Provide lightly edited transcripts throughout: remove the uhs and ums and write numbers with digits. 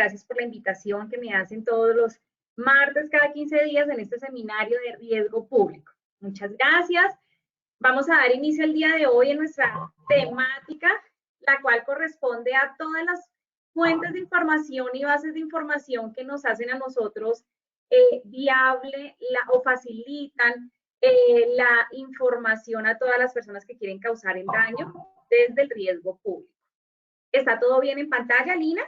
gracias por la invitación que me hacen todos los martes cada 15 días en este seminario de riesgo público. Muchas gracias. Vamos a dar inicio el día de hoy en nuestra temática, la cual corresponde a todas las fuentes de información y bases de información que nos hacen a nosotros viable o facilitan la información a todas las personas que quieren causar el daño desde el riesgo público. ¿Está todo bien en pantalla, Lina?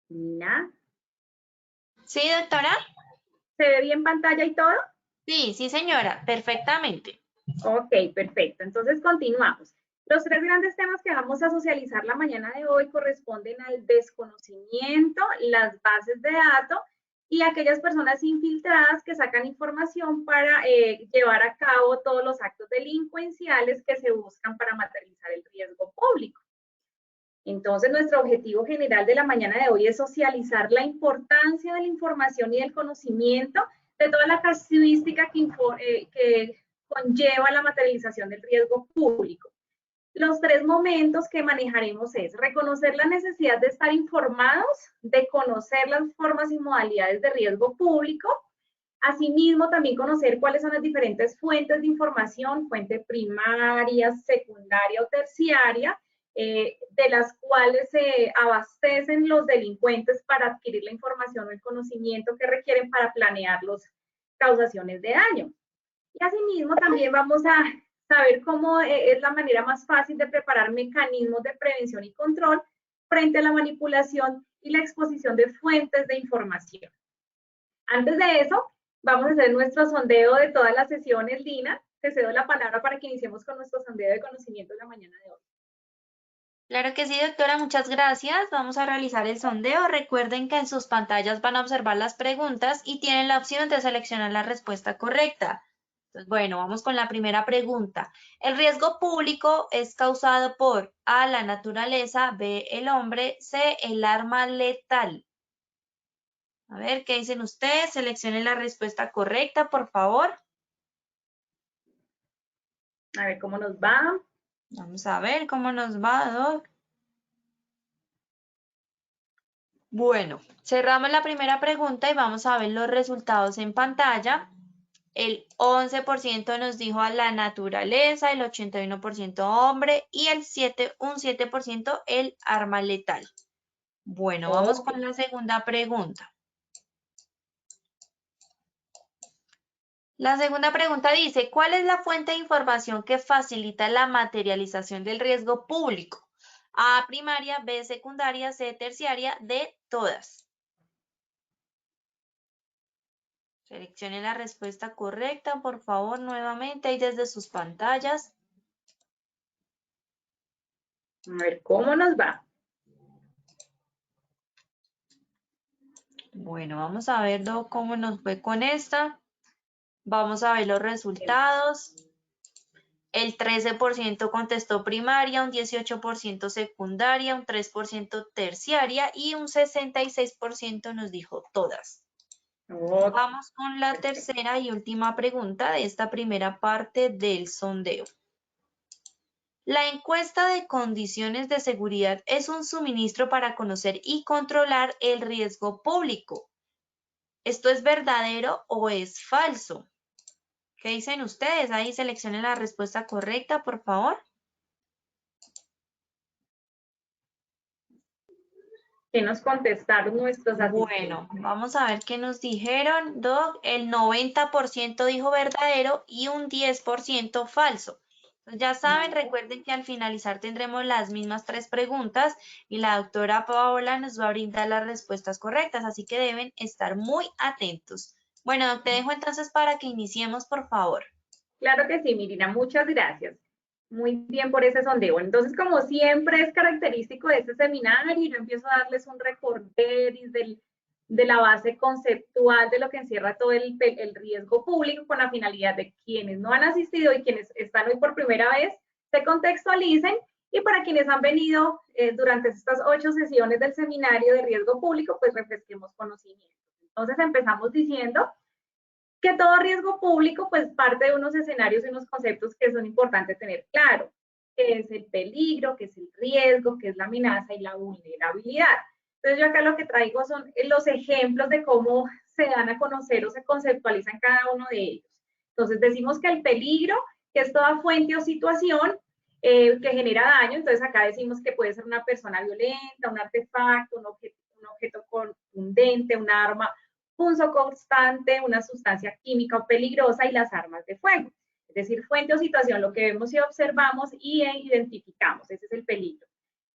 Lina. Sí, doctora. ¿Se ve bien pantalla y todo? Sí, sí, señora, perfectamente. Ok, perfecto. Entonces continuamos. Los tres grandes temas que vamos a socializar la mañana de hoy corresponden al desconocimiento, las bases de datos y aquellas personas infiltradas que sacan información para llevar a cabo todos los actos delincuenciales que se buscan para materializar el riesgo público. Entonces, nuestro objetivo general de la mañana de hoy es socializar la importancia de la información y del conocimiento de toda la casuística que conlleva la materialización del riesgo público. Los tres momentos que manejaremos es reconocer la necesidad de estar informados, de conocer las formas y modalidades de riesgo público, asimismo también conocer cuáles son las diferentes fuentes de información, fuente primaria, secundaria o terciaria, de las cuales se abastecen los delincuentes para adquirir la información o el conocimiento que requieren para planear las causaciones de daño. Y asimismo también vamos a saber cómo es la manera más fácil de preparar mecanismos de prevención y control frente a la manipulación y la exposición de fuentes de información. Antes de eso, vamos a hacer nuestro sondeo de todas las sesiones, Lina. Te cedo la palabra para que iniciemos con nuestro sondeo de conocimiento de la mañana de hoy. Claro que sí, doctora, muchas gracias. Vamos a realizar el sondeo. Recuerden que en sus pantallas van a observar las preguntas y tienen la opción de seleccionar la respuesta correcta. Entonces, bueno, vamos con la primera pregunta. El riesgo público es causado por A, la naturaleza, B, el hombre, C, el arma letal. A ver, ¿qué dicen ustedes? Seleccionen la respuesta correcta, por favor. A ver cómo nos va. Vamos a ver cómo nos va, Doc. Bueno, cerramos la primera pregunta y vamos a ver los resultados en pantalla. El 11% nos dijo a la naturaleza, el 81% hombre y un 7% el arma letal. Bueno, vamos con la segunda pregunta. La segunda pregunta dice, ¿cuál es la fuente de información que facilita la materialización del riesgo público? A, primaria, B, secundaria, C, terciaria, D, todas. Seleccionen la respuesta correcta, por favor, nuevamente, ahí desde sus pantallas. A ver cómo nos va. Bueno, vamos a ver cómo nos fue con esta. Vamos a ver los resultados. El 13% contestó primaria, un 18% secundaria, un 3% terciaria y un 66% nos dijo todas. Vamos con la tercera y última pregunta de esta primera parte del sondeo. La encuesta de condiciones de seguridad es un suministro para conocer y controlar el riesgo público. ¿Esto es verdadero o es falso? ¿Qué dicen ustedes? Ahí seleccionen la respuesta correcta, por favor. ¿Qué nos contestaron nuestros asistentes? Bueno, vamos a ver qué nos dijeron, Doc. El 90% dijo verdadero y un 10% falso. Entonces, ya saben, recuerden que al finalizar tendremos las mismas 3 preguntas y la doctora Paola nos va a brindar las respuestas correctas, así que deben estar muy atentos. Bueno, Doc, te dejo entonces para que iniciemos, por favor. Claro que sí, Mirina, muchas gracias. Muy bien por ese sondeo. Entonces, como siempre es característico de este seminario, yo empiezo a darles un recorderis de la base conceptual de lo que encierra todo el riesgo público con la finalidad de quienes no han asistido y quienes están hoy por primera vez se contextualicen y para quienes han venido durante estas 8 sesiones del seminario de riesgo público, pues refresquemos conocimientos. Entonces, empezamos diciendo que todo riesgo público pues parte de unos escenarios y unos conceptos que son importantes tener claro. qué es el peligro, qué es el riesgo, qué es la amenaza y la vulnerabilidad. Entonces yo acá lo que traigo son los ejemplos de cómo se dan a conocer o se conceptualizan cada uno de ellos. Entonces decimos que el peligro, que es toda fuente o situación que genera daño, entonces acá decimos que puede ser una persona violenta, un artefacto, un objeto contundente, un arma, un uso constante, una sustancia química o peligrosa y las armas de fuego. Es decir, fuente o situación, lo que vemos y observamos y identificamos, ese es el peligro.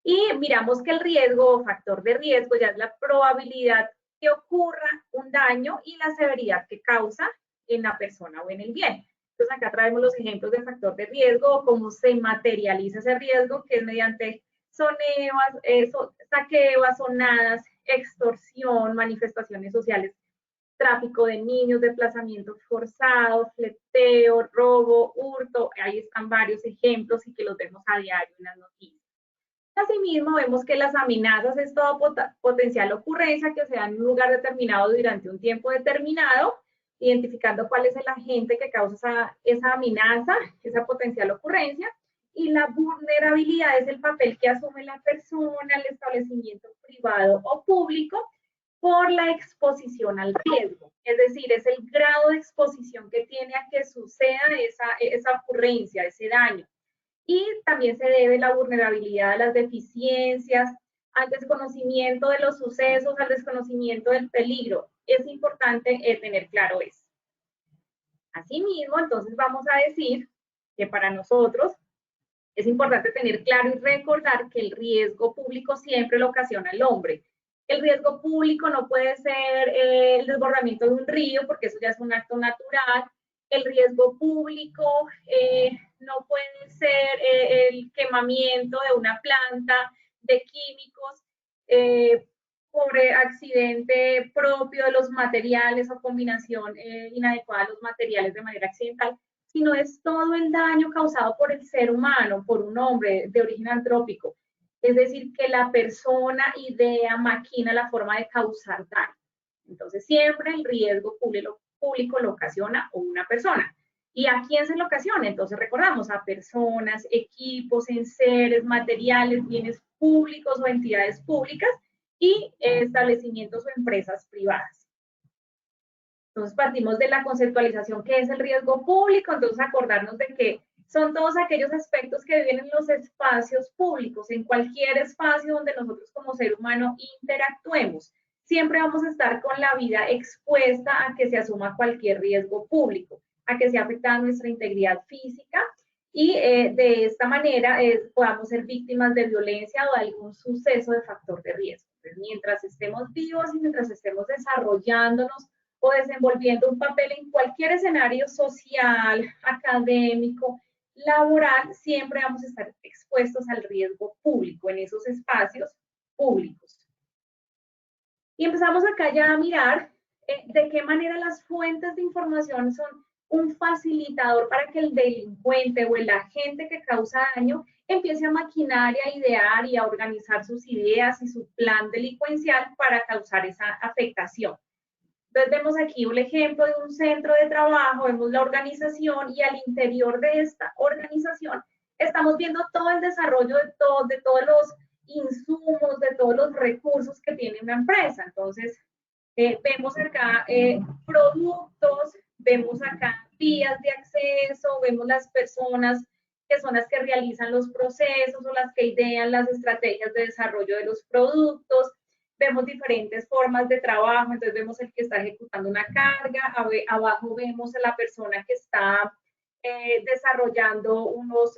Y miramos que el riesgo o factor de riesgo ya es la probabilidad que ocurra un daño y la severidad que causa en la persona o en el bien. Entonces acá traemos los ejemplos de factor de riesgo, cómo se materializa ese riesgo, que es mediante saqueo, azonadas, extorsión, manifestaciones sociales, tráfico de niños, desplazamiento forzado, fleteo, robo, hurto. Ahí están varios ejemplos y que los vemos a diario en las noticias. Asimismo, vemos que las amenazas es toda potencial ocurrencia que se da en un lugar determinado durante un tiempo determinado, identificando cuál es el agente que causa esa amenaza, esa potencial ocurrencia, y la vulnerabilidad es el papel que asume la persona, el establecimiento privado o público por la exposición al riesgo. Es decir, es el grado de exposición que tiene a que suceda esa ocurrencia, ese daño. Y también se debe la vulnerabilidad a las deficiencias, al desconocimiento de los sucesos, al desconocimiento del peligro. Es importante tener claro eso. Asimismo, entonces vamos a decir que para nosotros es importante tener claro y recordar que el riesgo público siempre lo ocasiona el hombre. El riesgo público no puede ser el desbordamiento de un río, porque eso ya es un acto natural. El riesgo público no puede ser el quemamiento de una planta, de químicos, por accidente propio de los materiales o combinación inadecuada de los materiales de manera accidental, sino es todo el daño causado por el ser humano, por un hombre de origen antrópico. Es decir, que la persona idea, maquina la forma de causar daño. Entonces, siempre el riesgo público lo ocasiona una persona. ¿Y a quién se lo ocasiona? Entonces, recordamos a personas, equipos, enseres, materiales, bienes públicos o entidades públicas y establecimientos o empresas privadas. Entonces, partimos de la conceptualización que es el riesgo público, entonces acordarnos de que son todos aquellos aspectos que viven en los espacios públicos, en cualquier espacio donde nosotros como ser humano interactuemos. Siempre vamos a estar con la vida expuesta a que se asuma cualquier riesgo público, a que sea afectada nuestra integridad física y de esta manera podamos ser víctimas de violencia o de algún suceso de factor de riesgo. Entonces, mientras estemos vivos y mientras estemos desarrollándonos o desenvolviendo un papel en cualquier escenario social, académico, laboral, siempre vamos a estar expuestos al riesgo público en esos espacios públicos. Y empezamos acá ya a mirar de qué manera las fuentes de información son un facilitador para que el delincuente o el agente que causa daño empiece a maquinar y a idear y a organizar sus ideas y su plan delincuencial para causar esa afectación. Entonces vemos aquí un ejemplo de un centro de trabajo, vemos la organización y al interior de esta organización estamos viendo todo el desarrollo de todos los insumos, de todos los recursos que tiene una empresa. Entonces vemos acá productos, vemos acá vías de acceso, vemos las personas que son las que realizan los procesos o las que idean las estrategias de desarrollo de los productos. Vemos diferentes formas de trabajo, entonces vemos el que está ejecutando una carga, abajo vemos a la persona que está desarrollando unos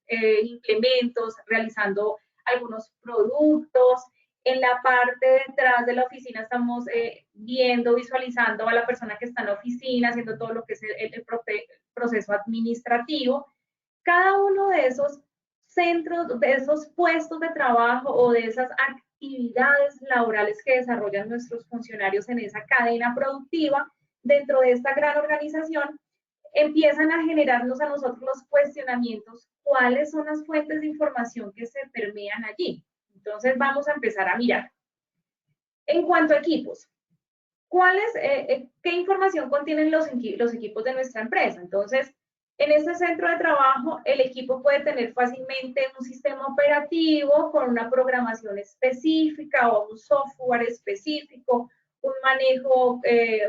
implementos, realizando algunos productos. En la parte de detrás de la oficina estamos viendo, visualizando a la persona que está en la oficina, haciendo todo lo que es el proceso administrativo. Cada uno de esos centros, de esos puestos de trabajo o de esas actividades laborales que desarrollan nuestros funcionarios en esa cadena productiva, dentro de esta gran organización, empiezan a generarnos a nosotros los cuestionamientos, ¿cuáles son las fuentes de información que se permean allí? Entonces vamos a empezar a mirar. En cuanto a equipos, ¿qué información contienen los equipos de nuestra empresa? Entonces, En este centro de trabajo, el equipo puede tener fácilmente un sistema operativo con una programación específica o un software específico, un manejo,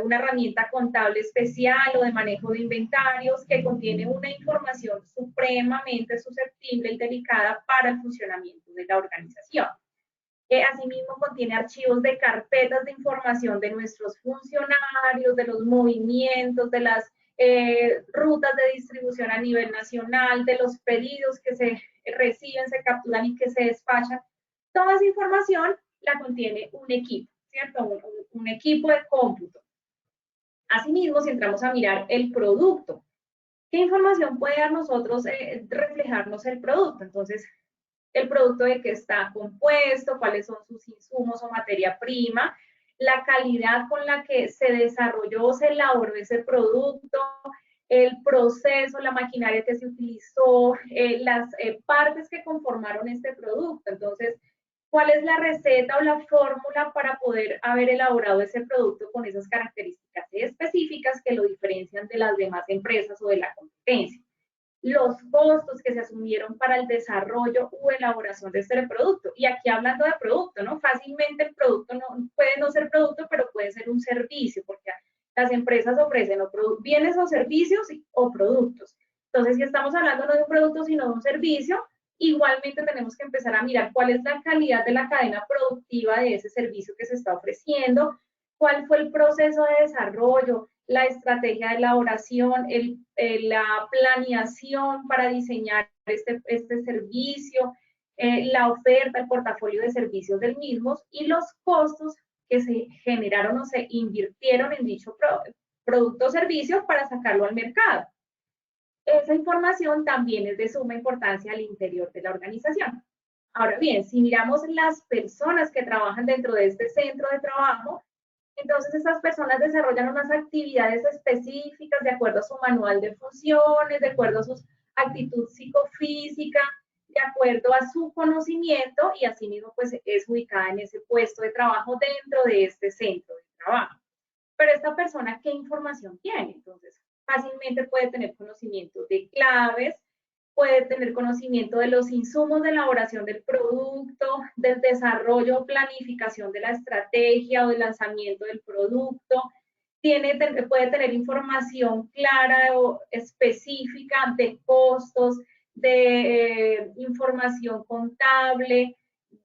una herramienta contable especial o de manejo de inventarios que contiene una información supremamente susceptible y delicada para el funcionamiento de la organización. Asimismo, contiene archivos de carpetas de información de nuestros funcionarios, de los movimientos, de las rutas de distribución a nivel nacional, de los pedidos que se reciben, se capturan y que se despachan. Toda esa información la contiene un equipo, ¿cierto? Un equipo de cómputo. Asimismo, si entramos a mirar el producto, ¿qué información puede a nosotros reflejarnos el producto? Entonces, el producto de qué está compuesto, cuáles son sus insumos o materia prima, la calidad con la que se desarrolló o se elaboró ese producto, el proceso, la maquinaria que se utilizó, las partes que conformaron este producto. Entonces, ¿cuál es la receta o la fórmula para poder haber elaborado ese producto con esas características específicas que lo diferencian de las demás empresas o de la competencia? Los costos que se asumieron para el desarrollo u elaboración de este producto. Y aquí hablando de producto, ¿no? Fácilmente el producto puede no ser producto, pero puede ser un servicio, porque las empresas ofrecen o bienes o servicios o productos. Entonces, si estamos hablando no de un producto, sino de un servicio, igualmente tenemos que empezar a mirar cuál es la calidad de la cadena productiva de ese servicio que se está ofreciendo, cuál fue el proceso de desarrollo, la estrategia de elaboración, la planeación para diseñar este servicio, la oferta, el portafolio de servicios del mismo y los costos que se generaron o se invirtieron en dicho producto o servicio para sacarlo al mercado. Esa información también es de suma importancia al interior de la organización. Ahora bien, si miramos las personas que trabajan dentro de este centro de trabajo, entonces estas personas desarrollan unas actividades específicas de acuerdo a su manual de funciones, de acuerdo a su actitud psicofísica, de acuerdo a su conocimiento y asimismo pues es ubicada en ese puesto de trabajo dentro de este centro de trabajo. Pero esta persona, ¿qué información tiene? Entonces, fácilmente puede tener conocimiento de claves, puede tener conocimiento de los insumos de elaboración del producto, del desarrollo o planificación de la estrategia o del lanzamiento del producto, puede tener información clara o específica de costos, de información contable,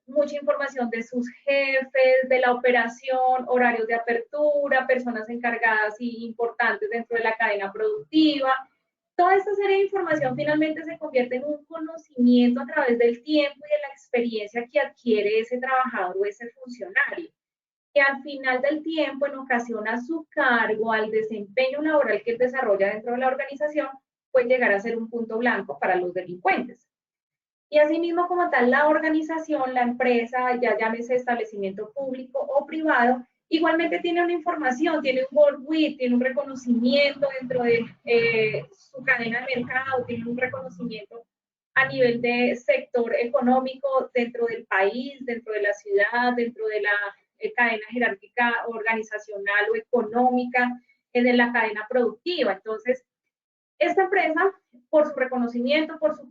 mucha información de sus jefes, de la operación, horarios de apertura, personas encargadas y importantes dentro de la cadena productiva. Toda esta serie de información finalmente se convierte en un conocimiento a través del tiempo y de la experiencia que adquiere ese trabajador o ese funcionario, que al final del tiempo, en ocasión a su cargo, al desempeño laboral que él desarrolla dentro de la organización, puede llegar a ser un punto blanco para los delincuentes. Y asimismo, como tal, la organización, la empresa, ya llámese establecimiento público o privado, igualmente tiene una información, tiene un goodwill, tiene un reconocimiento dentro de su cadena de mercado, tiene un reconocimiento a nivel de sector económico dentro del país, dentro de la ciudad, dentro de la cadena jerárquica organizacional o económica, de la cadena productiva. Entonces, esta empresa, por su reconocimiento, por su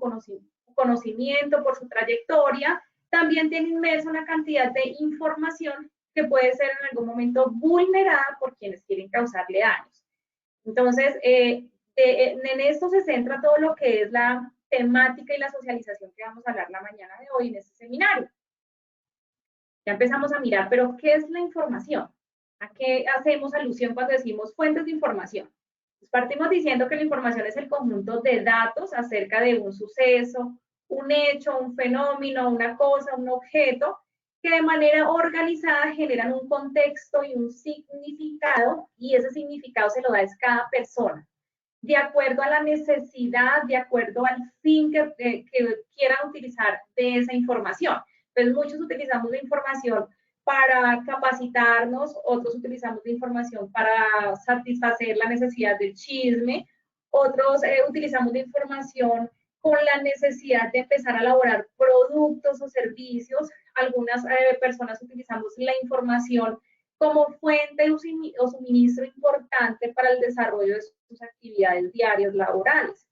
conocimiento, por su trayectoria, también tiene inmersa una cantidad de información que puede ser en algún momento vulnerada por quienes quieren causarle daños. Entonces, en esto se centra todo lo que es la temática y la socialización que vamos a hablar la mañana de hoy en este seminario. Ya empezamos a mirar, pero ¿qué es la información? ¿A qué hacemos alusión cuando decimos fuentes de información? Pues partimos diciendo que la información es el conjunto de datos acerca de un suceso, un hecho, un fenómeno, una cosa, un objeto, que de manera organizada generan un contexto y un significado, y ese significado se lo da a cada persona, de acuerdo a la necesidad, de acuerdo al fin que quieran utilizar de esa información. Entonces, muchos utilizamos la información para capacitarnos, otros utilizamos la información para satisfacer la necesidad del chisme, otros utilizamos la información con la necesidad de empezar a elaborar productos o servicios. Algunas personas utilizamos la información como fuente o suministro importante para el desarrollo de sus actividades diarias laborales.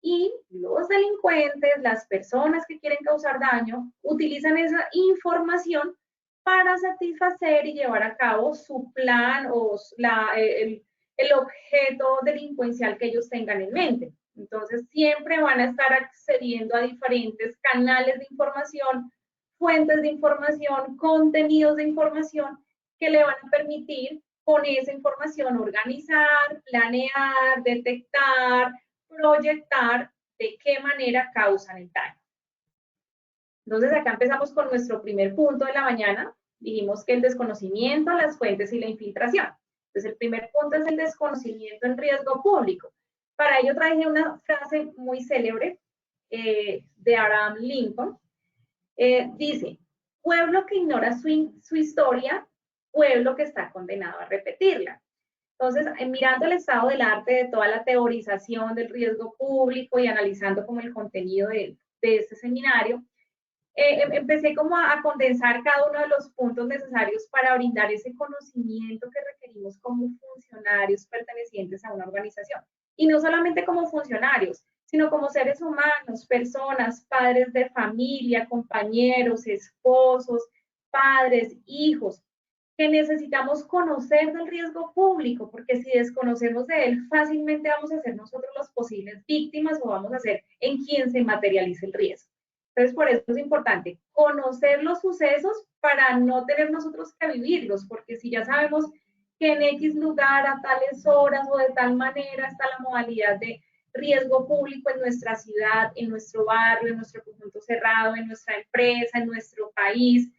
Y los delincuentes, las personas que quieren causar daño, utilizan esa información para satisfacer y llevar a cabo su plan o el objeto delincuencial que ellos tengan en mente. Entonces, siempre van a estar accediendo a diferentes canales de información, fuentes de información, contenidos de información que le van a permitir con esa información organizar, planear, detectar, proyectar de qué manera causan el daño. Entonces, acá empezamos con nuestro primer punto de la mañana. Dijimos que el desconocimiento, las fuentes y la infiltración. Entonces, el primer punto es el desconocimiento en riesgo público. Para ello traje una frase muy célebre de Abraham Lincoln. Dice, pueblo que ignora su historia, pueblo que está condenado a repetirla. Entonces, mirando el estado del arte de toda la teorización del riesgo público y analizando como el contenido de este seminario, empecé como a condensar cada uno de los puntos necesarios para brindar ese conocimiento que requerimos como funcionarios pertenecientes a una organización. Y no solamente como funcionarios, sino como seres humanos, personas, padres de familia, compañeros, esposos, padres, hijos, que necesitamos conocer del riesgo público, porque si desconocemos de él, fácilmente vamos a ser nosotros las posibles víctimas o vamos a ser en quien se materialice el riesgo. Entonces, por eso es importante conocer los sucesos para no tener nosotros que vivirlos, porque si ya sabemos que en X lugar, a tales horas o de tal manera está la modalidad de riesgo público en nuestra ciudad, en nuestro barrio, en nuestro conjunto cerrado, en nuestra empresa, en nuestro país,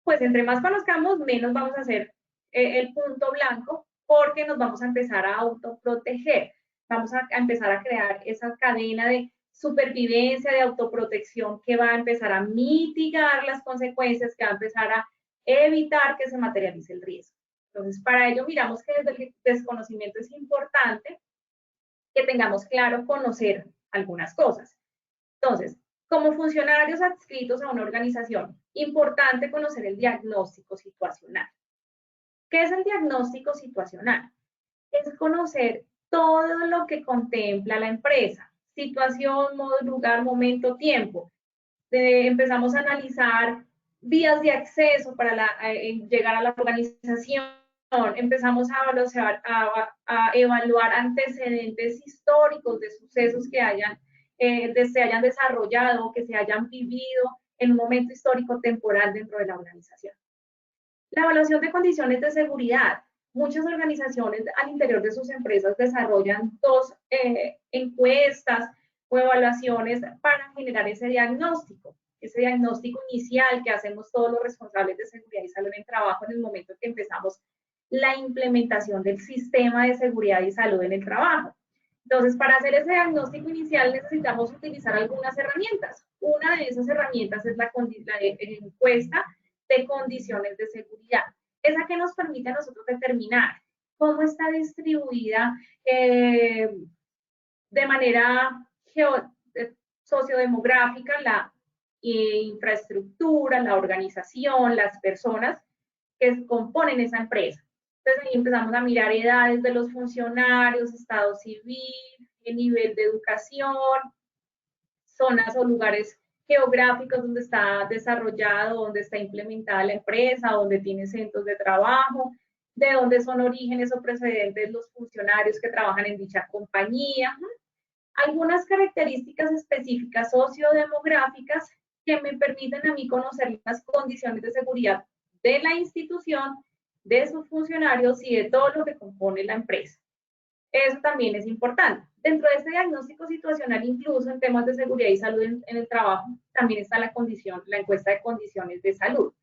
pues entre más conozcamos, menos vamos a hacer el punto blanco, porque nos vamos a empezar a autoproteger. Vamos a empezar a crear esa cadena de supervivencia, de autoprotección que va a empezar a mitigar las consecuencias, que va a empezar a evitar que se materialice el riesgo. Entonces, para ello miramos que desde el desconocimiento es importante que tengamos claro conocer algunas cosas. Entonces, como funcionarios adscritos a una organización, importante conocer el diagnóstico situacional. ¿Qué es el diagnóstico situacional? Es conocer todo lo que contempla la empresa, situación, modo, lugar, momento, tiempo. Empezamos a analizar vías de acceso para llegar a la organización, empezamos a evaluar antecedentes históricos de sucesos que se hayan desarrollado o que se hayan vivido en un momento histórico temporal dentro de la organización. La evaluación de condiciones de seguridad. Muchas organizaciones al interior de sus empresas desarrollan dos encuestas o evaluaciones para generar ese diagnóstico inicial que hacemos todos los responsables de seguridad y salud en el trabajo en el momento en que empezamos la implementación del sistema de seguridad y salud en el trabajo. Entonces, para hacer ese diagnóstico inicial necesitamos utilizar algunas herramientas. Una de esas herramientas es la encuesta de condiciones de seguridad. Esa que nos permite a nosotros determinar cómo está distribuida de manera sociodemográfica la infraestructura, la organización, las personas que componen esa empresa. Entonces ahí empezamos a mirar edades de los funcionarios, estado civil, el nivel de educación, zonas o lugares geográficos donde está desarrollado, donde está implementada la empresa, donde tiene centros de trabajo, de dónde son orígenes o precedentes los funcionarios que trabajan en dicha compañía. Algunas características específicas sociodemográficas que me permiten a mí conocer las condiciones de seguridad de la institución, de sus funcionarios y de todo lo que compone la empresa. Eso también es importante. Dentro de este diagnóstico situacional, incluso en temas de seguridad y salud en el trabajo, también está la encuesta de condiciones de salud.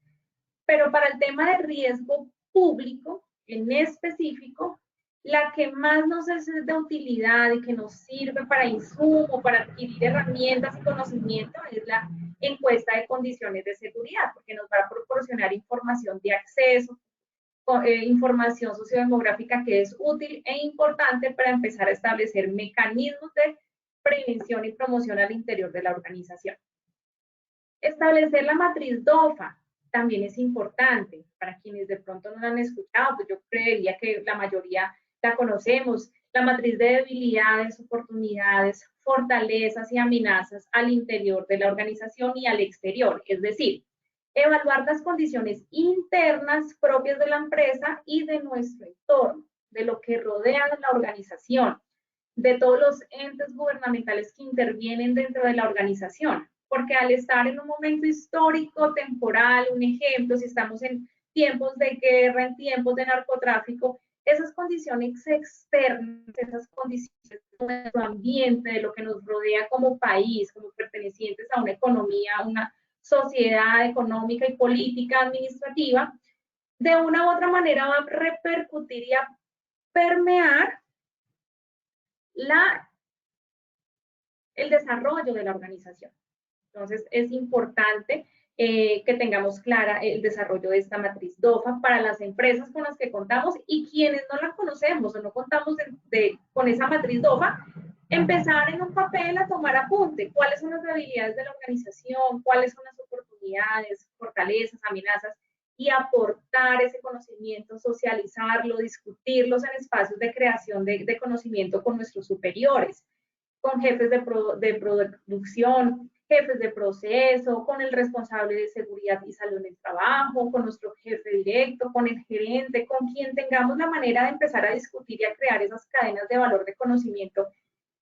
Pero para el tema de riesgo público, en específico, la que más nos es de utilidad y que nos sirve para insumo, para adquirir herramientas y conocimiento, es la encuesta de condiciones de seguridad, porque nos va a proporcionar información de acceso, información sociodemográfica que es útil e importante para empezar a establecer mecanismos de prevención y promoción al interior de la organización. Establecer la matriz DOFA también es importante. Para quienes de pronto no la han escuchado, pues yo creería que la mayoría la conocemos. la matriz de debilidades, oportunidades, fortalezas y amenazas al interior de la organización y al exterior. Es decir, evaluar las condiciones internas propias de la empresa y de nuestro entorno, de lo que rodea a la organización, de todos los entes gubernamentales que intervienen dentro de la organización. Porque al estar en un momento histórico, temporal, un ejemplo, si estamos en tiempos de guerra, en tiempos de narcotráfico, esas condiciones externas, esas condiciones de nuestro ambiente, de lo que nos rodea como país, como pertenecientes a una economía, a una sociedad económica y política administrativa, de una u otra manera va a repercutir y a permear el desarrollo de la organización. Entonces, es importante que tengamos clara el desarrollo de esta matriz DOFA para las empresas con las que contamos y quienes no la conocemos o no contamos con esa matriz DOFA, empezar en un papel a tomar apunte. ¿Cuáles son las debilidades de la organización? ¿Cuáles son las oportunidades, fortalezas, amenazas? Y aportar ese conocimiento, socializarlo, discutirlos en espacios de creación de conocimiento con nuestros superiores, con jefes de producción, jefes de proceso, con el responsable de seguridad y salud en el trabajo, con nuestro jefe directo, con el gerente, con quien tengamos la manera de empezar a discutir y a crear esas cadenas de valor de conocimiento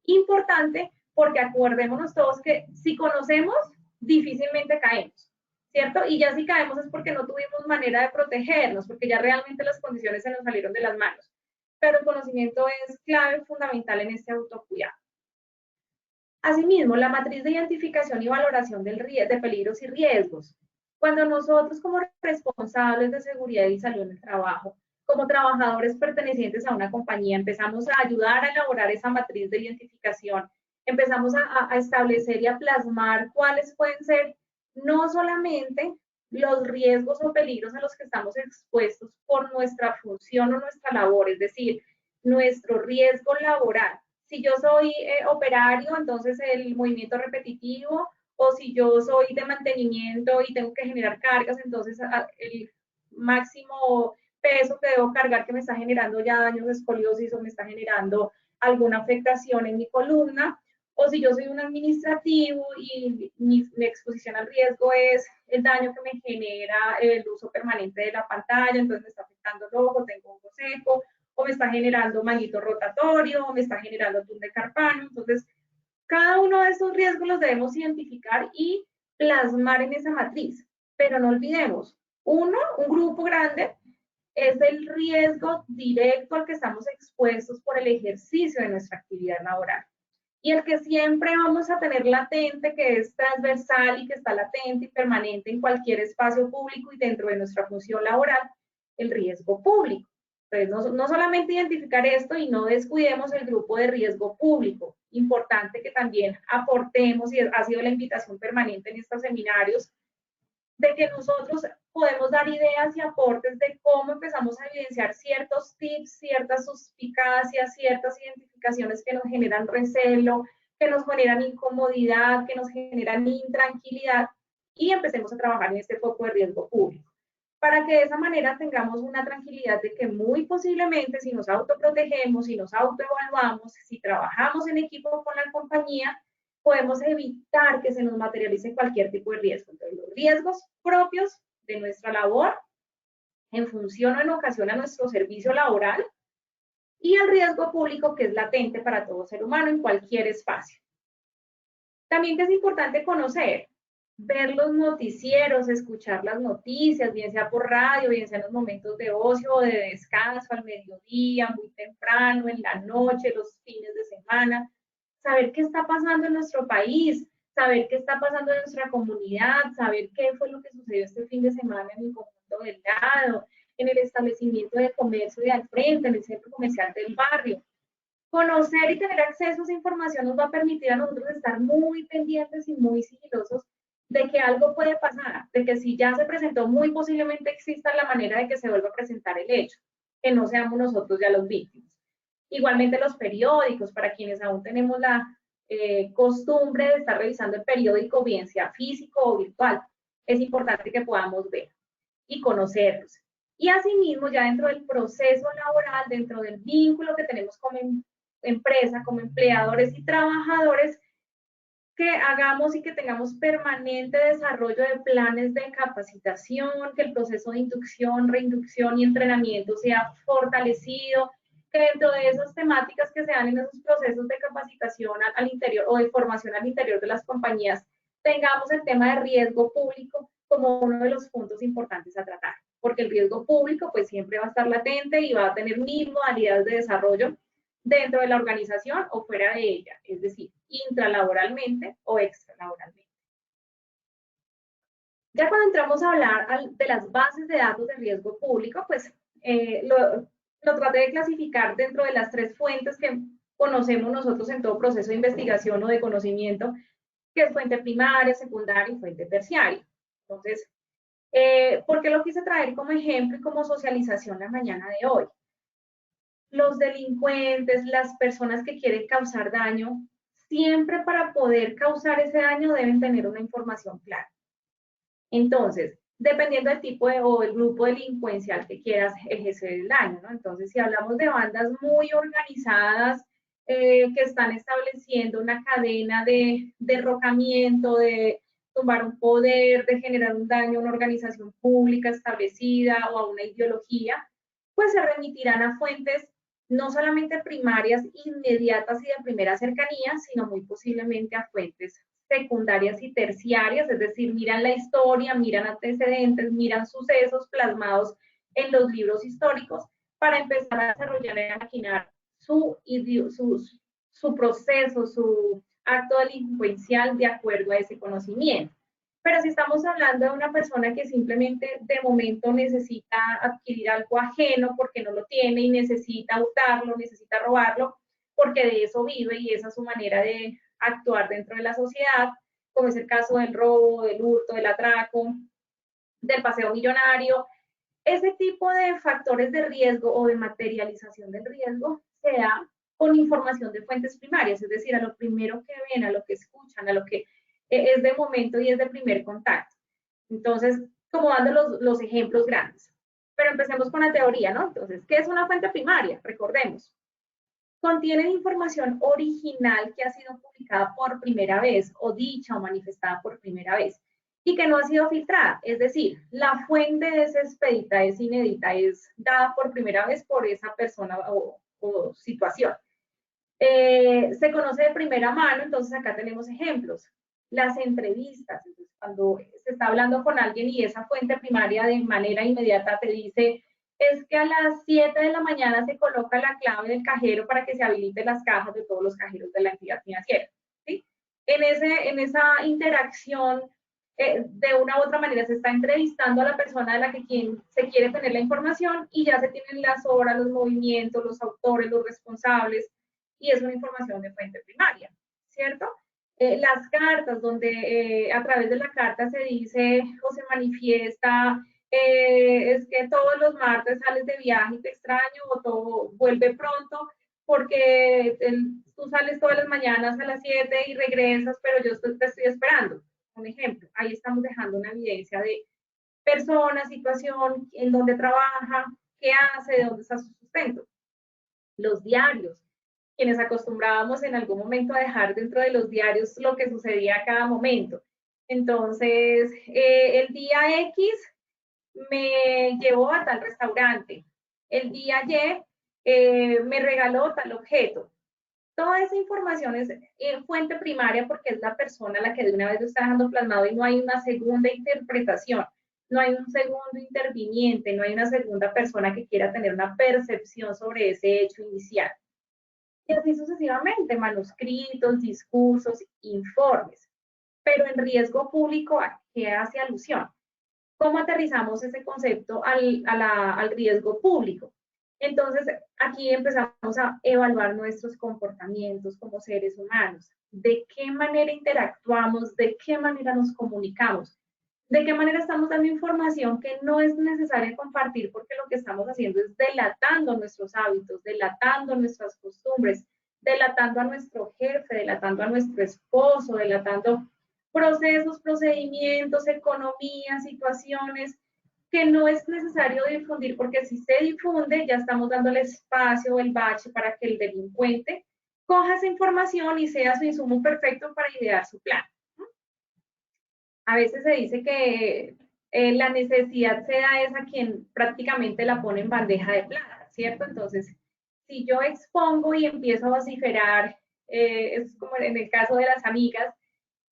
importante, porque acordémonos todos que si conocemos, difícilmente caemos, ¿cierto? Y ya si caemos es porque no tuvimos manera de protegernos, porque ya realmente las condiciones se nos salieron de las manos. Pero el conocimiento es clave, fundamental en este autocuidado. Asimismo, la matriz de identificación y valoración de peligros y riesgos. Cuando nosotros como responsables de seguridad y salud en el trabajo, como trabajadores pertenecientes a una compañía, empezamos a ayudar a elaborar esa matriz de identificación, empezamos a establecer y a plasmar cuáles pueden ser no solamente los riesgos o peligros a los que estamos expuestos por nuestra función o nuestra labor, es decir, nuestro riesgo laboral. Si yo soy operario, entonces el movimiento repetitivo, o si yo soy de mantenimiento y tengo que generar cargas, entonces el máximo peso que debo cargar que me está generando ya daños de escoliosis o me está generando alguna afectación en mi columna, o si yo soy un administrativo y mi exposición al riesgo es el daño que me genera el uso permanente de la pantalla, entonces me está afectando el ojo, tengo un ojo seco, o me está generando manguito rotatorio, o me está generando atún de carpano. Entonces, cada uno de esos riesgos los debemos identificar y plasmar en esa matriz. Pero no olvidemos, un grupo grande, es el riesgo directo al que estamos expuestos por el ejercicio de nuestra actividad laboral. Y el que siempre vamos a tener latente, que es transversal y que está latente y permanente en cualquier espacio público y dentro de nuestra función laboral, el riesgo público. Entonces, no solamente identificar esto y no descuidemos el grupo de riesgo público. Importante que también aportemos, y ha sido la invitación permanente en estos seminarios, de que nosotros podemos dar ideas y aportes de cómo empezamos a evidenciar ciertos tips, ciertas suspicacias, ciertas identificaciones que nos generan recelo, que nos generan incomodidad, que nos generan intranquilidad, y empecemos a trabajar en este foco de riesgo público, para que de esa manera tengamos una tranquilidad de que muy posiblemente si nos autoprotegemos, si nos autoevaluamos, si trabajamos en equipo con la compañía, podemos evitar que se nos materialice cualquier tipo de riesgo. Entonces, los riesgos propios de nuestra labor en función o en ocasión a nuestro servicio laboral, y el riesgo público que es latente para todo ser humano en cualquier espacio. También que es importante conocer, ver los noticieros, escuchar las noticias, bien sea por radio, bien sea en los momentos de ocio o de descanso, al mediodía, muy temprano, en la noche, los fines de semana, saber qué está pasando en nuestro país, saber qué está pasando en nuestra comunidad, saber qué fue lo que sucedió este fin de semana en el conjunto del lado, en el establecimiento de comercio de al frente, en el centro comercial del barrio. Conocer y tener acceso a esa información nos va a permitir a nosotros estar muy pendientes y muy sigilosos de que algo puede pasar, de que si ya se presentó, muy posiblemente exista la manera de que se vuelva a presentar el hecho, que no seamos nosotros ya los víctimas. Igualmente los periódicos, para quienes aún tenemos la costumbre de estar revisando el periódico, bien sea físico o virtual, es importante que podamos ver y conocerlos. Y asimismo, ya dentro del proceso laboral, dentro del vínculo que tenemos empresa, como empleadores y trabajadores, que hagamos y que tengamos permanente desarrollo de planes de capacitación, que el proceso de inducción, reinducción y entrenamiento sea fortalecido, que dentro de esas temáticas que se dan en esos procesos de capacitación al interior o de formación al interior de las compañías, tengamos el tema de riesgo público como uno de los puntos importantes a tratar, porque el riesgo público pues siempre va a estar latente y va a tener mil modalidades de desarrollo dentro de la organización o fuera de ella, es decir, intralaboralmente o extralaboralmente. Ya cuando entramos a hablar de las bases de datos de riesgo público, pues lo traté de clasificar dentro de las 3 fuentes que conocemos nosotros en todo proceso de investigación o de conocimiento, que es fuente primaria, secundaria y fuente terciaria. Entonces, ¿por qué lo quise traer como ejemplo y como socialización la mañana de hoy? Los delincuentes, las personas que quieren causar daño, siempre para poder causar ese daño deben tener una información clara. Entonces, dependiendo del tipo o el grupo delincuencial que quieras ejercer el daño, ¿no? Entonces, si hablamos de bandas muy organizadas que están estableciendo una cadena de derrocamiento, de tomar un poder, de generar un daño a una organización pública establecida o a una ideología, pues se remitirán a fuentes no solamente primarias, inmediatas y de primera cercanía, sino muy posiblemente a fuentes secundarias y terciarias, es decir, miran la historia, miran antecedentes, miran sucesos plasmados en los libros históricos para empezar a desarrollar y a maquinar su proceso, su acto delincuencial de acuerdo a ese conocimiento. Pero si estamos hablando de una persona que simplemente de momento necesita adquirir algo ajeno porque no lo tiene y necesita hurtarlo, necesita robarlo, porque de eso vive y esa es su manera de actuar dentro de la sociedad, como es el caso del robo, del hurto, del atraco, del paseo millonario. Ese tipo de factores de riesgo o de materialización del riesgo se da con información de fuentes primarias, es decir, a lo primero que ven, a lo que escuchan, a lo que es de momento y es de primer contacto. Entonces, como dando los ejemplos grandes. Pero empecemos con la teoría, ¿no? Entonces, ¿qué es una fuente primaria? Recordemos, contienen información original que ha sido publicada por primera vez o dicha o manifestada por primera vez y que no ha sido filtrada. Es decir, la fuente es expedita, es inédita, es dada por primera vez por esa persona o situación. Se conoce de primera mano, entonces acá tenemos ejemplos. Las entrevistas, entonces, cuando se está hablando con alguien y esa fuente primaria de manera inmediata te dice, es que a las 7 de la mañana se coloca la clave del cajero para que se habiliten las cajas de todos los cajeros de la entidad financiera. ¿Sí? En esa interacción, de una u otra manera se está entrevistando a la persona de la que quien se quiere tener la información y ya se tienen las horas, los movimientos, los autores, los responsables, y es una información de fuente primaria, ¿cierto? Las cartas, donde a través de la carta se dice o se manifiesta, es que todos los martes sales de viaje y te extraño, o todo vuelve pronto, porque tú sales todas las mañanas a las 7 y regresas, pero yo te estoy esperando. Un ejemplo, ahí estamos dejando una evidencia de persona, situación, en dónde trabaja, qué hace, de dónde está su sustento. Los diarios, quienes acostumbrábamos en algún momento a dejar dentro de los diarios lo que sucedía a cada momento. Entonces, el día X me llevó a tal restaurante, el día Y me regaló tal objeto. Toda esa información es fuente primaria porque es la persona la que de una vez lo está dejando plasmado y no hay una segunda interpretación, no hay un segundo interviniente, no hay una segunda persona que quiera tener una percepción sobre ese hecho inicial. Y así sucesivamente, manuscritos, discursos, informes. Pero en riesgo público, ¿a qué hace alusión? ¿Cómo aterrizamos ese concepto al riesgo público? Entonces, aquí empezamos a evaluar nuestros comportamientos como seres humanos. ¿De qué manera interactuamos? ¿De qué manera nos comunicamos? ¿De qué manera estamos dando información que no es necesaria compartir porque lo que estamos haciendo es delatando nuestros hábitos, delatando nuestras costumbres, delatando a nuestro jefe, delatando a nuestro esposo, delatando procesos, procedimientos, economías, situaciones que no es necesario difundir porque si se difunde ya estamos dando el espacio o el bache para que el delincuente coja esa información y sea su insumo perfecto para idear su plan. A veces se dice que la necesidad se da es a quien prácticamente la pone en bandeja de plata, ¿cierto? Entonces, si yo expongo y empiezo a vociferar, es como en el caso de las amigas,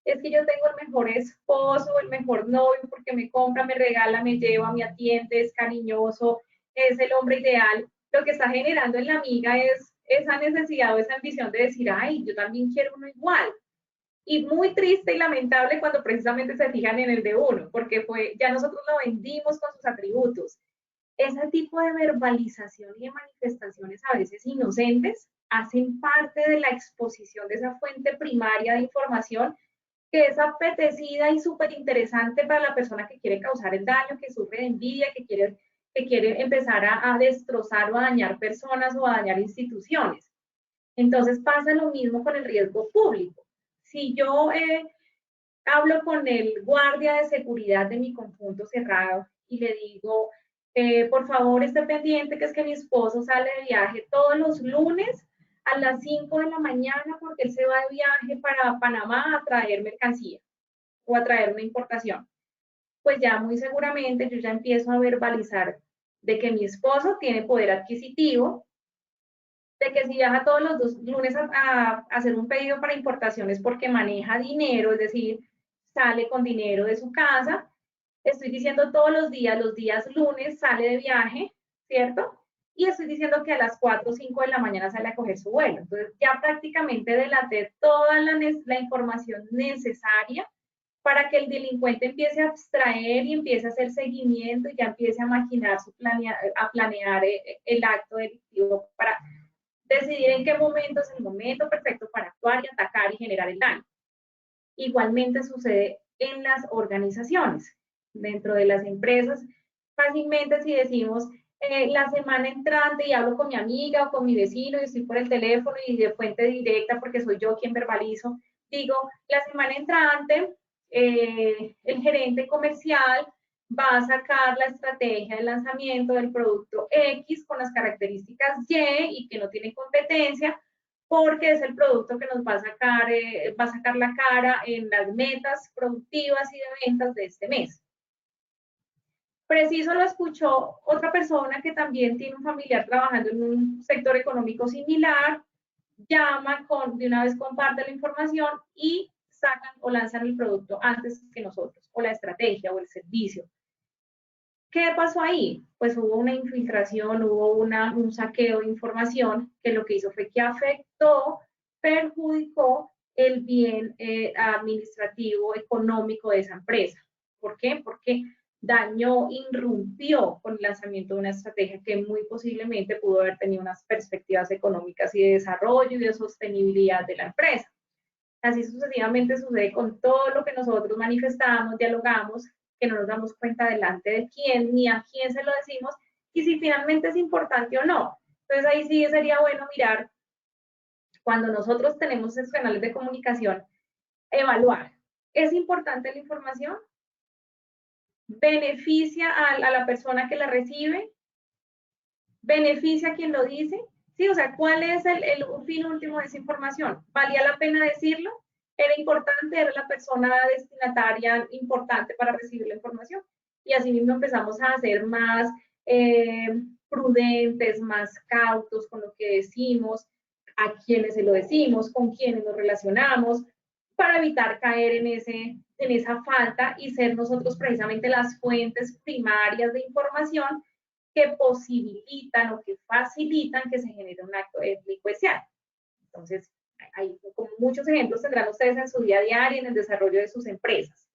es que yo tengo el mejor esposo, el mejor novio, porque me compra, me regala, me lleva, me atiende, es cariñoso, es el hombre ideal. Lo que está generando en la amiga es esa necesidad o esa ambición de decir, ay, yo también quiero uno igual. Y muy triste y lamentable cuando precisamente se fijan en el de uno, porque ya nosotros lo vendimos con sus atributos. Ese tipo de verbalización y de manifestaciones a veces inocentes hacen parte de la exposición de esa fuente primaria de información que es apetecida y súper interesante para la persona que quiere causar el daño, que sufre de envidia, que quiere empezar a destrozar o a dañar personas o a dañar instituciones. Entonces pasa lo mismo con el riesgo público. Si yo hablo con el guardia de seguridad de mi conjunto cerrado y le digo, por favor, esté pendiente que es que mi esposo sale de viaje todos los lunes a las 5 de la mañana porque él se va de viaje para Panamá a traer mercancía o a traer una importación. Pues ya muy seguramente yo ya empiezo a verbalizar de que mi esposo tiene poder adquisitivo, de que si viaja todos los lunes a hacer un pedido para importaciones porque maneja dinero, es decir, sale con dinero de su casa, estoy diciendo todos los días lunes sale de viaje, ¿cierto? Y estoy diciendo que a las 4 o 5 de la mañana sale a coger su vuelo. Entonces ya prácticamente delaté toda la información necesaria para que el delincuente empiece a abstraer y empiece a hacer seguimiento y ya empiece a maquinar a planear el acto delictivo para decidir en qué momento es el momento perfecto para actuar y atacar y generar el daño. Igualmente sucede en las organizaciones, dentro de las empresas. Fácilmente si decimos la semana entrante y hablo con mi amiga o con mi vecino y estoy por el teléfono y de fuente directa porque soy yo quien verbalizo, digo, la semana entrante el gerente comercial va a sacar la estrategia de lanzamiento del producto X con las características Y que no tiene competencia, porque es el producto que nos va a sacar la cara en las metas productivas y de ventas de este mes. Preciso lo escuchó otra persona que también tiene un familiar trabajando en un sector económico similar, llama, de una vez comparte la información y sacan o lanzan el producto antes que nosotros, o la estrategia o el servicio. ¿Qué pasó ahí? Pues hubo una infiltración, hubo un saqueo de información que lo que hizo fue que afectó, perjudicó el bien administrativo, económico de esa empresa. ¿Por qué? Porque dañó, irrumpió con el lanzamiento de una estrategia que muy posiblemente pudo haber tenido unas perspectivas económicas y de desarrollo y de sostenibilidad de la empresa. Así sucesivamente sucede con todo lo que nosotros manifestamos, dialogamos, que no nos damos cuenta delante de quién ni a quién se lo decimos y si finalmente es importante o no. Entonces ahí sí sería bueno mirar cuando nosotros tenemos esos canales de comunicación, evaluar. ¿Es importante la información? ¿Beneficia a la persona que la recibe? ¿Beneficia a quien lo dice? Sí, o sea, ¿cuál es el fin último de esa información? ¿Valía la pena decirlo? ¿Era importante? ¿Era la persona destinataria importante para recibir la información? Y así mismo empezamos a ser más prudentes, más cautos con lo que decimos, a quienes se lo decimos, con quienes nos relacionamos, para evitar caer en esa falta y ser nosotros precisamente las fuentes primarias de información que posibilitan o que facilitan que se genere un acto delincuencial. Entonces, hay como muchos ejemplos tendrán ustedes en su día a día y en el desarrollo de sus empresas.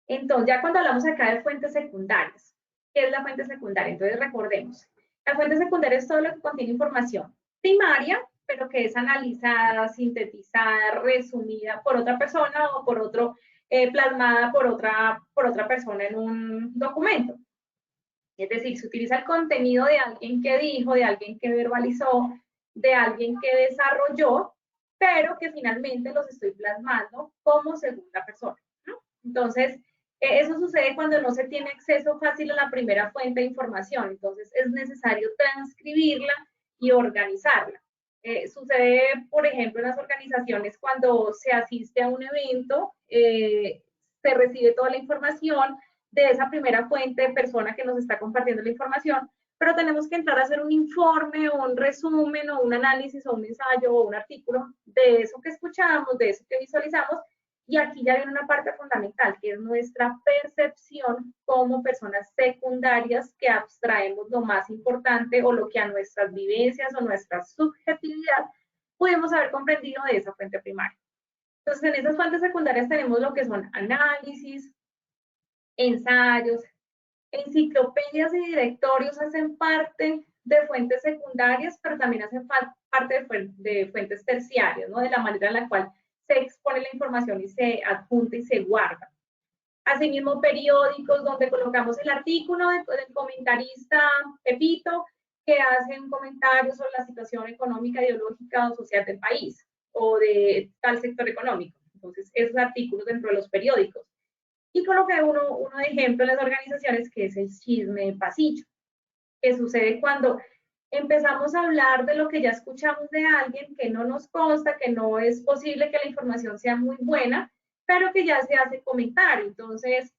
Entonces, ya cuando hablamos acá de fuentes secundarias, ¿qué es la fuente secundaria? Entonces, recordemos, la fuente secundaria es todo lo que contiene información primaria, pero que es analizada, sintetizada, resumida por otra persona o por otro, plasmada por otra persona en un documento. Es decir, se utiliza el contenido de alguien que dijo, de alguien que verbalizó, de alguien que desarrolló, pero que finalmente los estoy plasmando como segunda persona, ¿no? Entonces, eso sucede cuando no se tiene acceso fácil a la primera fuente de información. Entonces, es necesario transcribirla y organizarla. Sucede, por ejemplo, en las organizaciones cuando se asiste a un evento, se recibe toda la información de esa primera fuente, persona que nos está compartiendo la información, pero tenemos que entrar a hacer un informe o un resumen o un análisis o un ensayo o un artículo de eso que escuchamos, de eso que visualizamos, y aquí ya viene una parte fundamental, que es nuestra percepción como personas secundarias que abstraemos lo más importante o lo que a nuestras vivencias o nuestra subjetividad pudimos haber comprendido de esa fuente primaria. Entonces, en esas fuentes secundarias tenemos lo que son análisis, ensayos, enciclopedias y directorios hacen parte de fuentes secundarias, pero también hacen parte de fuentes terciarias, ¿no? De la manera en la cual se expone la información y se adjunta y se guarda. Asimismo, periódicos donde colocamos el artículo del comentarista Pepito, que hace un comentario sobre la situación económica, ideológica o social del país o de tal sector económico. Entonces, esos artículos dentro de los periódicos. Y coloqué uno de ejemplo en las organizaciones, que es el chisme de pasillo, que sucede cuando empezamos a hablar de lo que ya escuchamos de alguien, que no nos consta, que no es posible que la información sea muy buena, pero que ya se hace comentario. Entonces,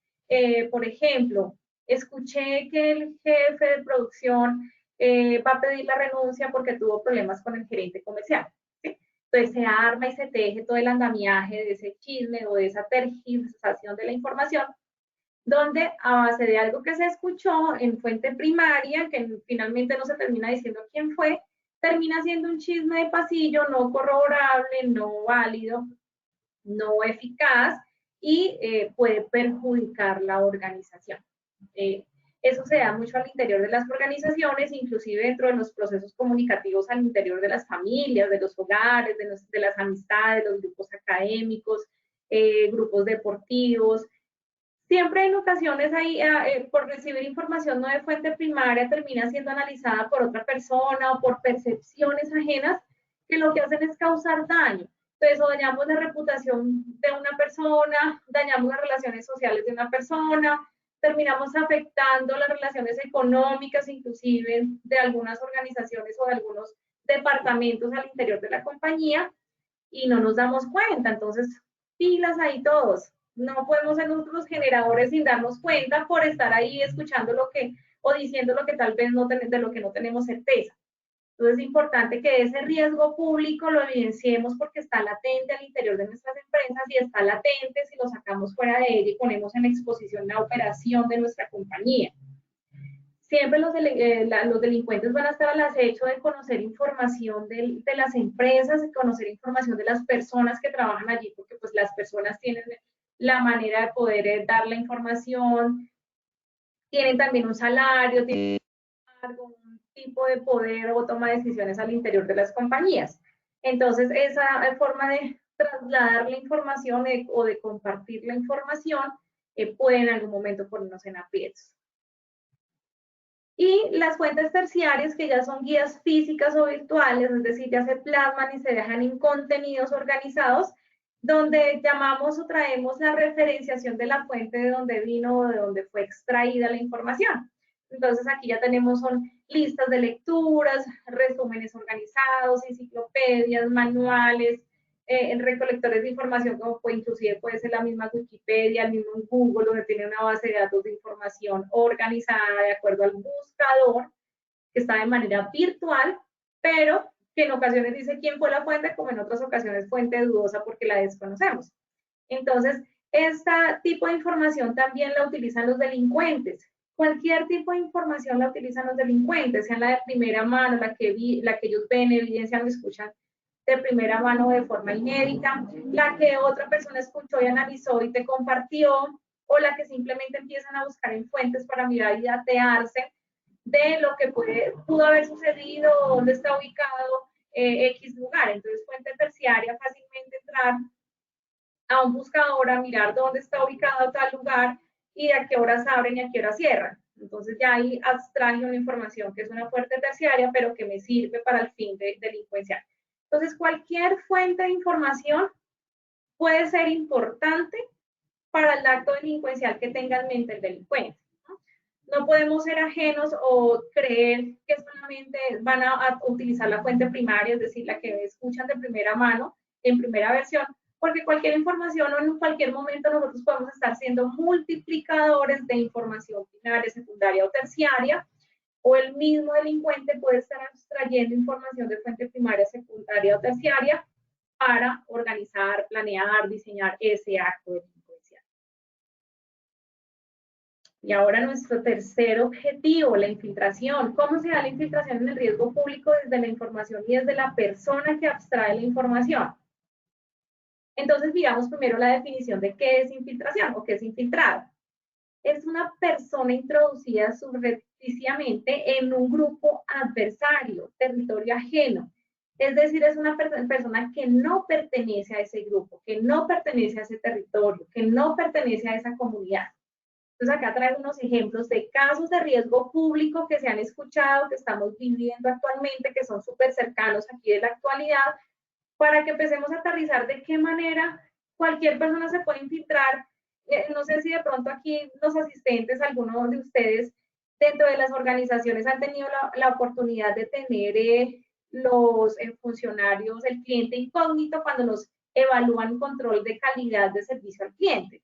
por ejemplo, escuché que el jefe de producción va a pedir la renuncia porque tuvo problemas con el gerente comercial. ¿Sí? Entonces se arma y se teje todo el andamiaje de ese chisme o de esa tergiversación de la información, donde a base de algo que se escuchó en fuente primaria, que finalmente no se termina diciendo quién fue, termina siendo un chisme de pasillo no corroborable, no válido, no eficaz y puede perjudicar la organización. Eso se da mucho al interior de las organizaciones, inclusive dentro de los procesos comunicativos al interior de las familias, de los hogares, de las amistades, los grupos académicos, grupos deportivos. Siempre en ocasiones hay, por recibir información no de fuente primaria, termina siendo analizada por otra persona o por percepciones ajenas que lo que hacen es causar daño. Entonces, o dañamos la reputación de una persona, dañamos las relaciones sociales de una persona, terminamos afectando las relaciones económicas, inclusive de algunas organizaciones o de algunos departamentos al interior de la compañía, y no nos damos cuenta. Entonces, pilas ahí todos. No podemos ser nosotros generadores sin darnos cuenta por estar ahí escuchando lo que o diciendo lo que tal vez no de lo que no tenemos certeza. Entonces es importante que ese riesgo público lo evidenciemos porque está latente al interior de nuestras empresas y está latente si lo sacamos fuera de ella y ponemos en exposición la operación de nuestra compañía. Siempre los delincuentes van a estar al acecho de conocer información de las empresas, de conocer información de las personas que trabajan allí, porque pues las personas tienen la manera de poder dar la información, tienen también un salario, tienen un tipo de poder o toma de decisiones al interior de las compañías. Entonces, esa forma de trasladar la información o de compartir la información puede en algún momento ponernos en aprietos. Y las fuentes terciarias, que ya son guías físicas o virtuales, es decir, ya se plasman y se dejan en contenidos organizados, donde llamamos o traemos la referenciación de la fuente de donde vino o de donde fue extraída la información. Entonces aquí ya tenemos son listas de lecturas, resúmenes organizados, enciclopedias, manuales, en recolectores de información, como pues, inclusive puede ser la misma Wikipedia, el mismo Google, donde tiene una base de datos de información organizada de acuerdo al buscador, que está de manera virtual, pero que en ocasiones dice quién fue la fuente, como en otras ocasiones fuente dudosa porque la desconocemos. Entonces, este tipo de información también la utilizan los delincuentes. Cualquier tipo de información la utilizan los delincuentes, sea la de primera mano, la que ellos ven, evidencian o escuchan de primera mano de forma inédita, la que otra persona escuchó y analizó y te compartió, o la que simplemente empiezan a buscar en fuentes para mirar y datearse de lo que pudo haber sucedido, dónde está ubicado X lugar. Entonces, fuente terciaria, fácilmente entrar a un buscador a mirar dónde está ubicado tal lugar y a qué horas abren y a qué horas cierran. Entonces ya ahí abstraje una información que es una fuente terciaria, pero que me sirve para el fin de delincuencial. Entonces, cualquier fuente de información puede ser importante para el acto delincuencial que tenga en mente el delincuente. no podemos ser ajenos o creer que solamente van a utilizar la fuente primaria, es decir, la que escuchan de primera mano, en primera versión, porque cualquier información o en cualquier momento nosotros podemos estar siendo multiplicadores de información primaria, secundaria o terciaria, o el mismo delincuente puede estar extrayendo información de fuente primaria, secundaria o terciaria para organizar, planear, diseñar ese acto delincuencial. Y ahora nuestro tercer objetivo, la infiltración. ¿Cómo se da la infiltración en el riesgo público desde la información y desde la persona que abstrae la información? Entonces, miramos primero la definición de qué es infiltración o qué es infiltrado. Es una persona introducida subrepticiamente en un grupo adversario, territorio ajeno. Es decir, es una persona que no pertenece a ese grupo, que no pertenece a ese territorio, que no pertenece a esa comunidad. Entonces acá traigo unos ejemplos de casos de riesgo público que se han escuchado, que estamos viviendo actualmente, que son súper cercanos aquí de la actualidad, para que empecemos a aterrizar de qué manera cualquier persona se puede infiltrar. No sé si de pronto aquí los asistentes, algunos de ustedes dentro de las organizaciones han tenido la oportunidad de tener los funcionarios, el cliente incógnito cuando nos evalúan control de calidad de servicio al cliente.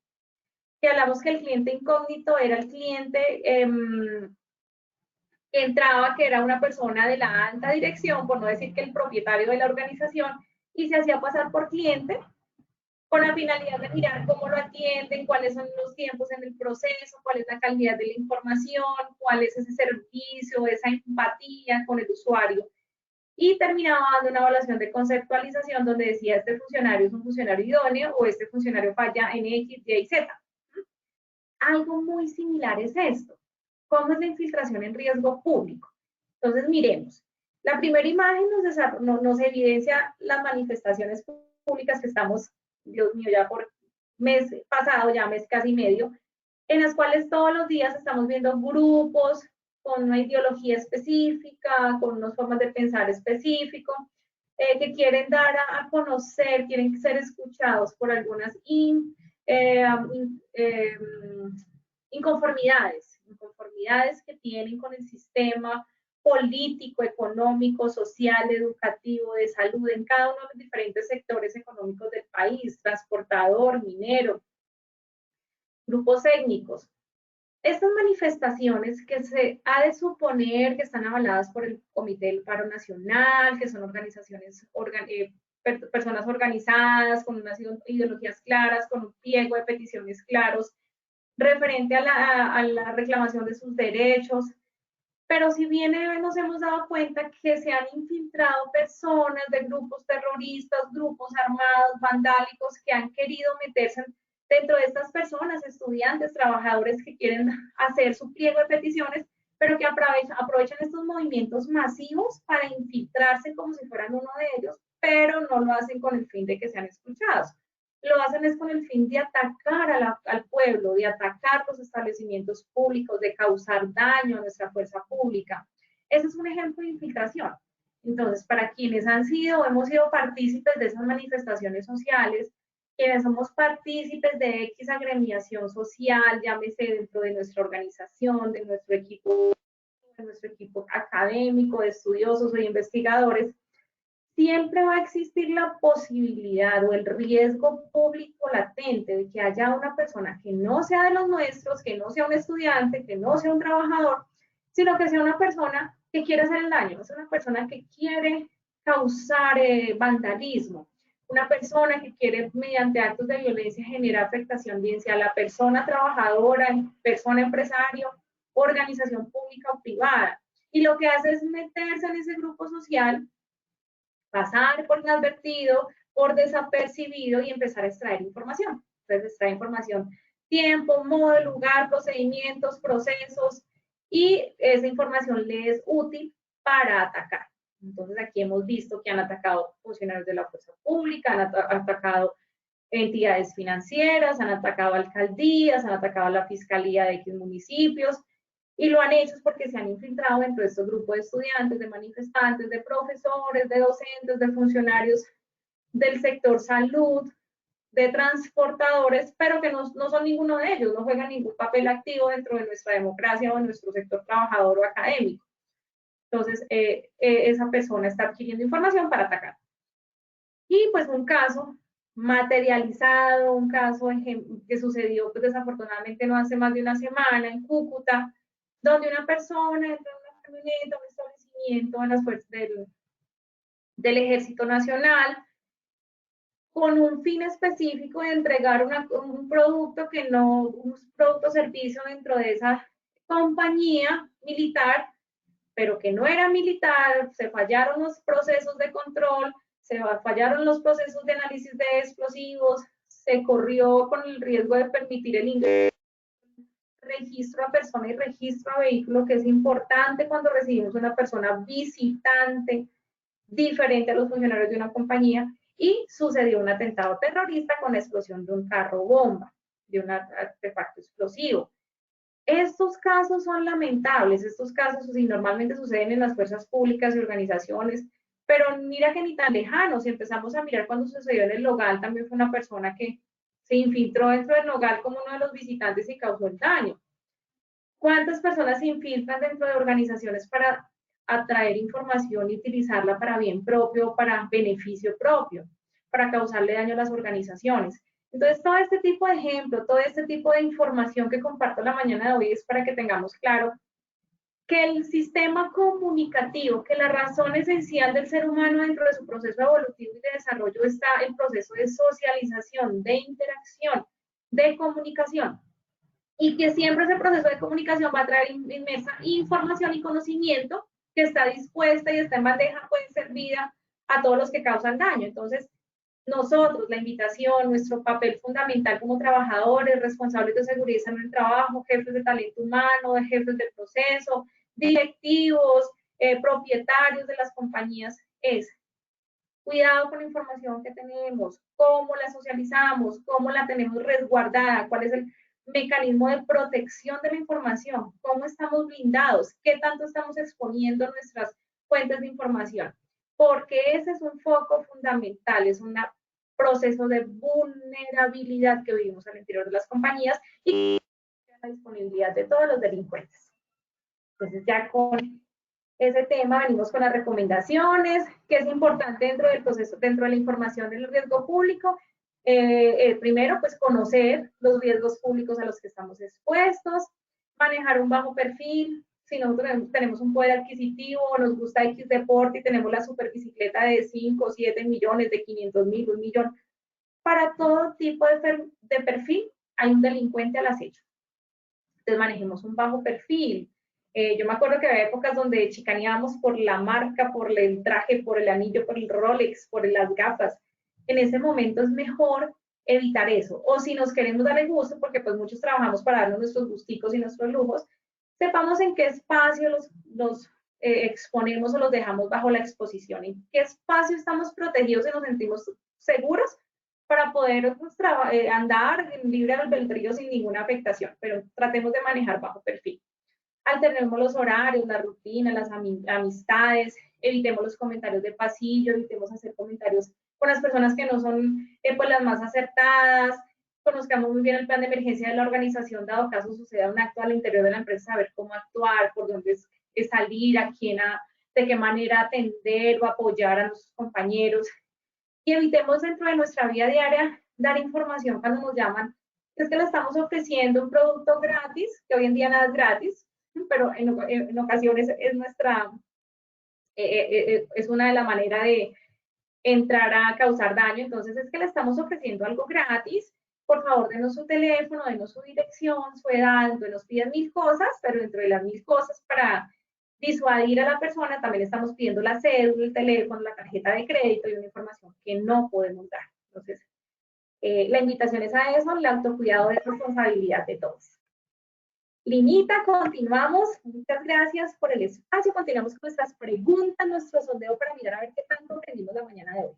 Que hablamos que el cliente incógnito era el cliente que entraba, que era una persona de la alta dirección, por no decir que el propietario de la organización, y se hacía pasar por cliente con la finalidad de mirar cómo lo atienden, cuáles son los tiempos en el proceso, cuál es la calidad de la información, cuál es ese servicio, esa empatía con el usuario. Y terminaba dando una evaluación de conceptualización donde decía este funcionario es un funcionario idóneo o este funcionario falla en X, Y y Z. Algo muy similar es esto. ¿Cómo es la infiltración en riesgo público? Entonces, miremos. La primera imagen nos evidencia las manifestaciones públicas que estamos, Dios mío, ya por mes pasado, ya mes casi medio, en las cuales todos los días estamos viendo grupos con una ideología específica, con unas formas de pensar específico, que quieren dar a conocer, quieren ser escuchados por algunas inconformidades que tienen con el sistema político, económico, social, educativo, de salud, en cada uno de los diferentes sectores económicos del país, transportador, minero, grupos étnicos. Estas manifestaciones que se ha de suponer que están avaladas por el Comité del Paro Nacional, que son organizaciones, personas organizadas, con unas ideologías claras, con un pliego de peticiones claros, referente a la reclamación de sus derechos. Pero si bien nos hemos dado cuenta que se han infiltrado personas de grupos terroristas, grupos armados, vandálicos, que han querido meterse dentro de estas personas, estudiantes, trabajadores que quieren hacer su pliego de peticiones, pero que aprovechan estos movimientos masivos para infiltrarse como si fueran uno de ellos, pero no lo hacen con el fin de que sean escuchados. Lo hacen es con el fin de atacar al pueblo, de atacar los establecimientos públicos, de causar daño a nuestra fuerza pública. Ese es un ejemplo de infiltración. Entonces, para quienes hemos sido partícipes de esas manifestaciones sociales, quienes somos partícipes de X agremiación social, llámese dentro de nuestra organización, de nuestro equipo académico, de estudiosos o de investigadores, siempre va a existir la posibilidad o el riesgo público latente de que haya una persona que no sea de los nuestros, que no sea un estudiante, que no sea un trabajador, sino que sea una persona que quiere hacer el daño, es una persona que quiere causar vandalismo, una persona que quiere mediante actos de violencia generar afectación bien sea a la persona trabajadora, persona empresario, organización pública o privada. Y lo que hace es meterse en ese grupo social, pasar por inadvertido, por desapercibido y empezar a extraer información. Entonces, extrae información, tiempo, modo, lugar, procedimientos, procesos, y esa información le es útil para atacar. Entonces, aquí hemos visto que han atacado funcionarios de la fuerza pública, han atacado entidades financieras, han atacado alcaldías, han atacado a la fiscalía de X municipios, y lo han hecho porque se han infiltrado dentro de estos grupos de estudiantes, de manifestantes, de profesores, de docentes, de funcionarios del sector salud, de transportadores, pero que no son ninguno de ellos, no juegan ningún papel activo dentro de nuestra democracia o en nuestro sector trabajador o académico. Entonces, esa persona está adquiriendo información para atacar. Y pues un caso materializado, un caso que sucedió pues, desafortunadamente no hace más de una semana en Cúcuta, donde una persona entra en una camioneta, un establecimiento de las fuerzas del Ejército Nacional, con un fin específico de entregar un producto que no, un producto o servicio dentro de esa compañía militar, pero que no era militar, se fallaron los procesos de control, se fallaron los procesos de análisis de explosivos, se corrió con el riesgo de permitir el ingreso, registro a persona y registro a vehículo, que es importante cuando recibimos una persona visitante diferente a los funcionarios de una compañía, y sucedió un atentado terrorista con la explosión de un carro bomba, de un artefacto explosivo. Estos casos son lamentables, estos casos normalmente suceden en las fuerzas públicas y organizaciones, pero mira que ni tan lejanos. Si empezamos a mirar cuando sucedió en el Nogal, también fue una persona que se infiltró dentro del Nogal como uno de los visitantes y causó el daño. ¿Cuántas personas se infiltran dentro de organizaciones para atraer información y utilizarla para bien propio, para beneficio propio, para causarle daño a las organizaciones? Entonces, todo este tipo de ejemplos, todo este tipo de información que comparto la mañana de hoy es para que tengamos claro que el sistema comunicativo, que la razón esencial del ser humano dentro de su proceso evolutivo y de desarrollo está el proceso de socialización, de interacción, de comunicación, y que siempre ese proceso de comunicación va a traer inmersa información y conocimiento que está dispuesta y está en bandeja, puede servida a todos los que causan daño. Entonces, nosotros, la invitación, nuestro papel fundamental como trabajadores, responsables de seguridad en el trabajo, jefes de talento humano, jefes del proceso, directivos, propietarios de las compañías, es cuidado con la información que tenemos, cómo la socializamos, cómo la tenemos resguardada, cuál es el mecanismo de protección de la información, cómo estamos blindados, qué tanto estamos exponiendo nuestras fuentes de información, porque ese es un foco fundamental, es un proceso de vulnerabilidad que vivimos al interior de las compañías y la disponibilidad de todos los delincuentes. Entonces ya con ese tema venimos con las recomendaciones, que es importante dentro del proceso, dentro de la información del riesgo público. Primero, pues conocer los riesgos públicos a los que estamos expuestos, manejar un bajo perfil. Si nosotros tenemos un poder adquisitivo, nos gusta X deporte y tenemos la super bicicleta de 5, 7 millones, de 500,000, 1 millón, para todo tipo de perfil hay un delincuente al acecho. Entonces manejemos un bajo perfil. Yo me acuerdo que había épocas donde chicaneábamos por la marca, por el traje, por el anillo, por el Rolex, por las gafas. En ese momento es mejor evitar eso. O si nos queremos dar el gusto, porque pues muchos trabajamos para darnos nuestros gusticos y nuestros lujos, sepamos en qué espacio los exponemos o los dejamos bajo la exposición, en qué espacio estamos protegidos y nos sentimos seguros para poder pues, andar en libre albedrío sin ninguna afectación, pero tratemos de manejar bajo perfil. Alternemos los horarios, la rutina, las amistades, evitemos los comentarios de pasillo, evitemos hacer comentarios con las personas que no son pues, las más acertadas, conozcamos muy bien el plan de emergencia de la organización, dado caso suceda un acto al interior de la empresa, saber cómo actuar, por dónde salir, a quién, de qué manera atender o apoyar a nuestros compañeros, y evitemos dentro de nuestra vida diaria dar información cuando nos llaman, es que le estamos ofreciendo un producto gratis, que hoy en día nada es gratis, pero en ocasiones es nuestra, es una de las maneras de entrar a causar daño. Entonces es que le estamos ofreciendo algo gratis, por favor denos su teléfono, denos su dirección, su edad, entonces nos piden 1000 cosas, pero dentro de las 1000 cosas para disuadir a la persona también estamos pidiendo la cédula, el teléfono, la tarjeta de crédito y una información que no podemos dar. Entonces, la invitación es a eso, el autocuidado es responsabilidad de todos. Linita, continuamos. Muchas gracias por el espacio. Continuamos con nuestras preguntas, nuestro sondeo para mirar a ver qué tanto aprendimos la mañana de hoy.